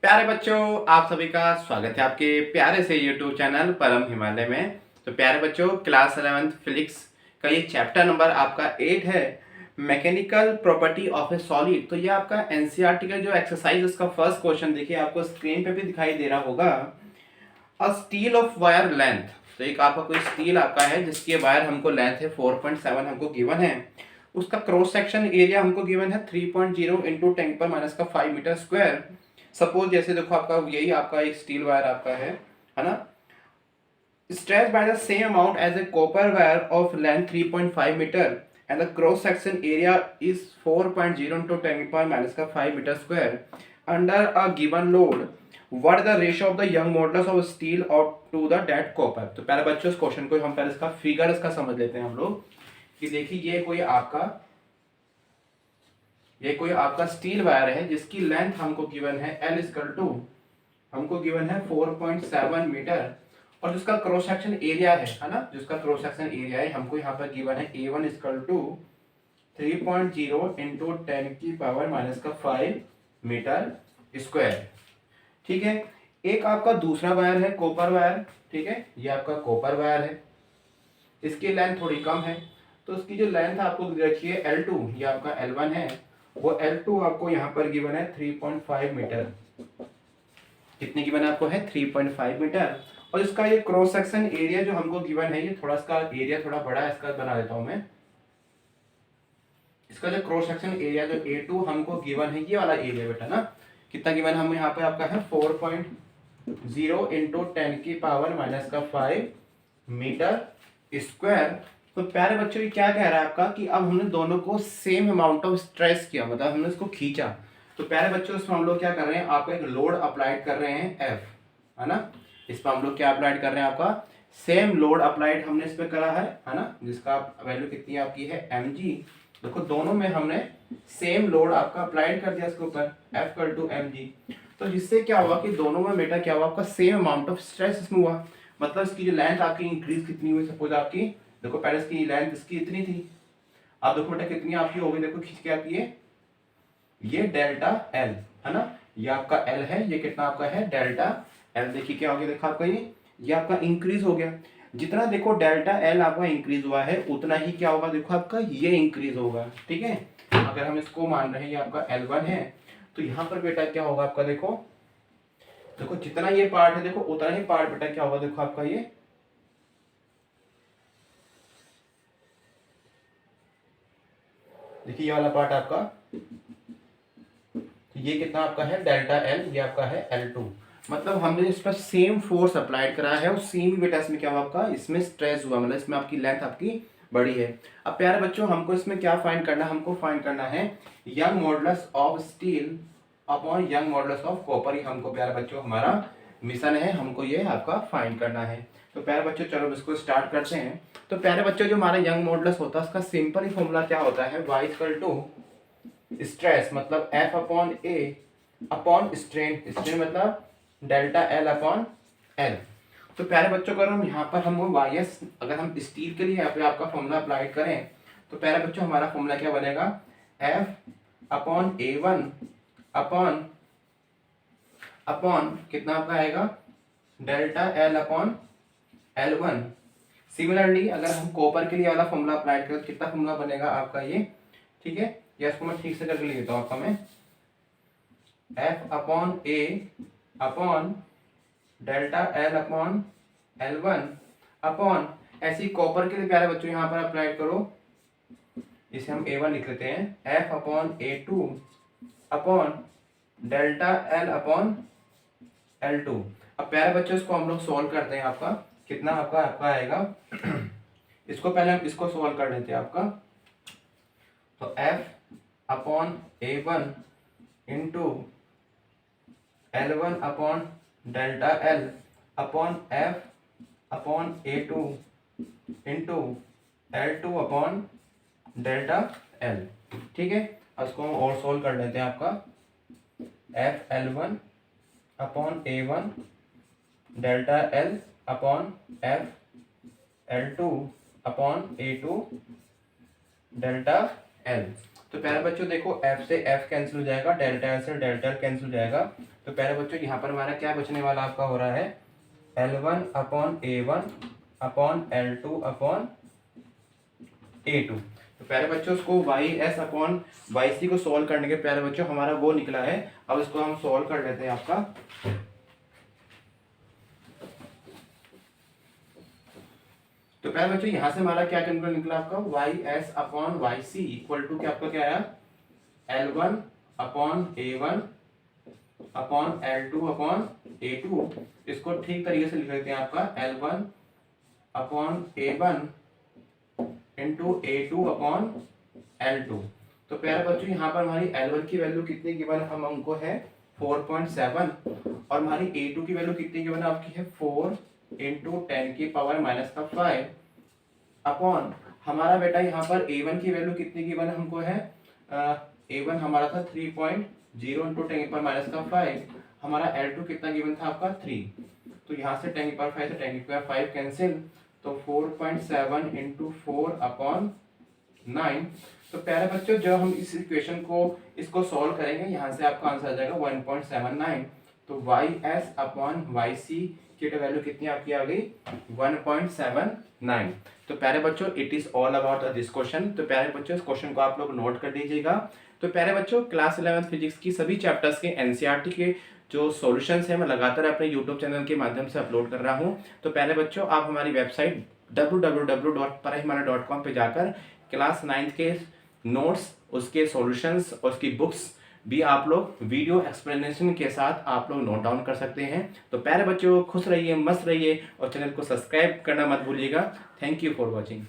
प्यारे बच्चों, आप सभी का स्वागत है आपके प्यारे से यूट्यूब चैनल परम हिमालय में। तो प्यारे बच्चों, क्लास 11th फिजिक्स का ये चैप्टर नंबर आपका 8 है, mechanical property of A solid. तो ये आपका एनसीईआरटी का जो एक्सरसाइज उसका फर्स्ट क्वेश्चन देखिए, आपको स्क्रीन पे भी दिखाई दे रहा होगा। अ स्टील ऑफ वायर लेंथ, तो एक आपका कोई स्टील आपका है जिसकी वायर हमको लेंथ है 4.7 हमको गिवन है। उसका क्रॉस सेक्शन एरिया हमको गिवन है 3.0 इंटू 10⁻⁵ मीटर स्क्वायर। सपोज जैसे देखो आपका यही आपका एक स्टील वायर आपका है ना, stretched by the same amount as a copper wire of length 3.5 meter and the cross section area is 4.0 into 10⁻⁵ meter square under a given load, what is the ratio of the young modulus of steel or to the dead copper। तो पहले बच्चों इस question को हम पहले इसका figure इसका समझ लेते हैं हम लोग कि देखिए ये कोई आपका स्टील वायर है जिसकी लेंथ हमको गिवन है L इक्वल टू हमको गिवन है 4.7 मीटर और जिसका क्रॉस सेक्शन एरिया है ना, जिसका क्रॉस सेक्शन एरिया है हमको यहाँ पर गिवन है A1 equal to 3.0 into 10⁻⁵ metre square. ठीक है, एक आपका दूसरा वायर है कॉपर वायर। ठीक है, ये आपका कॉपर वायर है, इसकी लेंथ थोड़ी कम है, तो उसकी जो लेंथ आपको रखिए L2, ये आपका L1 है, वो L2 आपको यहाँ पर गिवन है 3.5 मीटर। कितने गिवन आपको है 3.5 मीटर। और इसका ये क्रॉस सेक्शन एरिया जो हमको गिवन है, ये थोड़ा इसका एरिया थोड़ा बड़ा है, इसका बना देता हूं मैं। इसका जो क्रॉस सेक्शन एरिया जो A2 हमको गिवन है, ये वाला एरिया बेटा ना, कितना गिवन है हमें यहाँ पे आपका है 4.0 इंटू 10⁻⁵ मीटर स्क्वायर। तो प्यारे बच्चों, ये क्या कह रहा है आपका कि अब हमने दोनों को सेम अमाउंट ऑफ स्ट्रेस किया, मतलब हमने इसको खींचा। तो प्यारे बच्चों, इसमें हम लोग क्या कर रहे हैं, आपको एक लोड अप्लाइड कर रहे हैं F, है ना। इस पर हम लोग क्या अप्लाइड कर रहे हैं, आपका सेम लोड अप्लाइड हमने इस पे करा है ना, जिसका वैल्यू कितनी आपकी है mg। देखो दोनों में हमने सेम लोड आपका अप्लाइड कर दिया इसके ऊपर F इक्वल टू mg। तो जिससे क्या हुआ कि दोनों में बेटा क्या हुआ, आपका सेम अमाउंट ऑफ स्ट्रेस इसमें हुआ। मतलब इसकी जो लेंथ आपकी इंक्रीज कितनी हुई, सपोज आपकी देखो पहले इसकी लेंथ इसकी इतनी थी, अब देखो बेटा कितनी आपकी हो गई, देखो खींच के आपकी ये डेल्टा L है ना, ये आपका L है, ये कितना आपका है डेल्टा L। देखिए क्या हो गया, देखो आपका ये आपका इंक्रीज हो गया। जितना देखो डेल्टा L आपका इंक्रीज हुआ है, उतना ही क्या होगा, देखो आपका ये इंक्रीज होगा। ठीक है, अगर हम इसको मान रहे हैं ये आपका L1 है, तो यहाँ पर बेटा क्या होगा आपका, देखो देखो जितना ये पार्ट है देखो उतना ही पार्ट बेटा क्या होगा, देखो आपका ये देखिए ये वाला पार्ट आपका, तो ये कितना आपका है डेल्टा L, ये आपका है L2। मतलब हमने इस पर सेम फोर्स अप्लाइड करा है और सेम ही बेटा इसमें क्या हुआ आपका, इसमें स्ट्रेस हुआ, मतलब इसमें आपकी लेंथ आपकी बड़ी है। अब प्यारे बच्चों, हमको इसमें क्या फाइंड करना है, हमको फाइंड करना है young modulus of steel upon young modulus of copper. ये हमको प्यारे बच्चों हमारा मिशन है, हमको ये आपका फाइंड करना है। तो प्यारे बच्चों चलो इसको स्टार्ट करते हैं। तो प्यारे बच्चों, जो हमारा यंग मॉडुलस होता है उसका सिंपल ही फॉर्मूला क्या होता है, y इक्वल टू स्ट्रेस मतलब F upon A upon strain, strain मतलब डेल्टा L अपॉन L। तो प्यारे बच्चों, अगर हम यहाँ पर हम वाईएस अगर हम स्टील के लिए यहाँ पे आपका फॉर्मूला अप्लाई करें, तो प्यारे बच्चों हमारा फॉर्मूला क्या बनेगा, F upon A1 upon upon कितना आपका आएगा delta L upon L1। Similarly अगर हम कॉपर के लिए वाला फॉर्मूला अप्लाई करें तो कितना फॉर्मूला बनेगा आपका ये। ठीक है, या इसको मैं ठीक से करके लिख देता हूँ आपका मैं, F upon A upon delta L upon L1 upon ऐसी कॉपर के लिए प्यारे बच्चों यहाँ पर अप्लाई करो, इसे हम A1 लिख लेते हैं, F upon A2 upon delta L upon L2। अब प्यारे बच्चों इसको हम लोग सोल्व करते हैं, आपका कितना आपका आएगा इसको पहले हम इसको सोल्व कर लेते हैं आपका। तो F upon A1 into L1 upon delta L upon F upon A2 into L2 upon delta L। ठीक है, इसको हम और सोल्व कर लेते हैं, आपका F L1 upon A1 delta L upon F L2 upon A2 delta L। तो प्यारे बच्चों देखो f से f कैंसिल हो जाएगा, डेल्टा l से डेल्टा l कैंसिल हो जाएगा। तो प्यारे बच्चों यहाँ पर हमारा क्या बचने वाला आपका हो रहा है, L1 upon A1 upon L2 upon A2। तो प्यारे बच्चों उसको YS अपॉन YC को सॉल्व करने के प्यारे बच्चों हमारा वो निकला है। अब इसको हम सॉल्व कर लेते हैं आपका। तो प्यारे बच्चों यहाँ से हमारा क्या निकला आपका, YS upon YC equal to क्या आपका क्या आया, L1 upon A1 upon L2 upon A2। इसको ठीक तरीके से लिख लेते हैं आपका L1 upon A1 into A2 upon L2। तो प्यारे बच्चों यहाँ पर हमारी L1 की वैल्यू कितनी गिवन हम हमको है 4.7 और हमारी A2 की वैल्यू कितनी गिवन आपकी है 4 इंटू 10 की पावर माइनस का 5 अपॉन हमारा बेटा यहाँ पर A1 की वैल्यू कितनी गिवन हमको है, A1 हमारा था 3.0 इंटू 10 की पावर माइनस का 5। हमारा L2 कितना गिवन था आपका 3। तो यहाँ से 10 की पावर 5 से 10 की पावर 5 कैंसिल, तो 4.7 इंटू 4 अपॉन 9। तो प्यारे बच्चों जब हम इस इक्वेशन को इसको सॉल्व करेंगे यहाँ से आपका आंसर आ जाएगा 1.79। तो YS अपॉन YC की वैल्यू कितनी आपकी आ गई 1.79। तो प्यारे बच्चों it is all about this question. तो प्यारे बच्चों इस क्वेश्चन को आप लोग नोट कर लीजिएगा। तो प्यारे बच्चों क्लास 11 फिजिक्स की सभी चैप्टर्स के एनसीईआरटी के जो सॉल्यूशंस है मैं लगातार अपने यूट्यूब चैनल के माध्यम से अपलोड कर रहा हूं। तो प्यारे बच्चों आप हमारी वेबसाइट www.parahimala.com पे जाकर क्लास 9 के नोट्स, उसके सॉल्यूशंस, उसकी बुक्स भी आप लोग वीडियो एक्सप्लेनेशन के साथ आप लोग नोट डाउन कर सकते हैं। तो प्यारे बच्चों खुश रहिए, मस्त रहिए और चैनल को सब्सक्राइब करना मत भूलिएगा। Thank you for watching.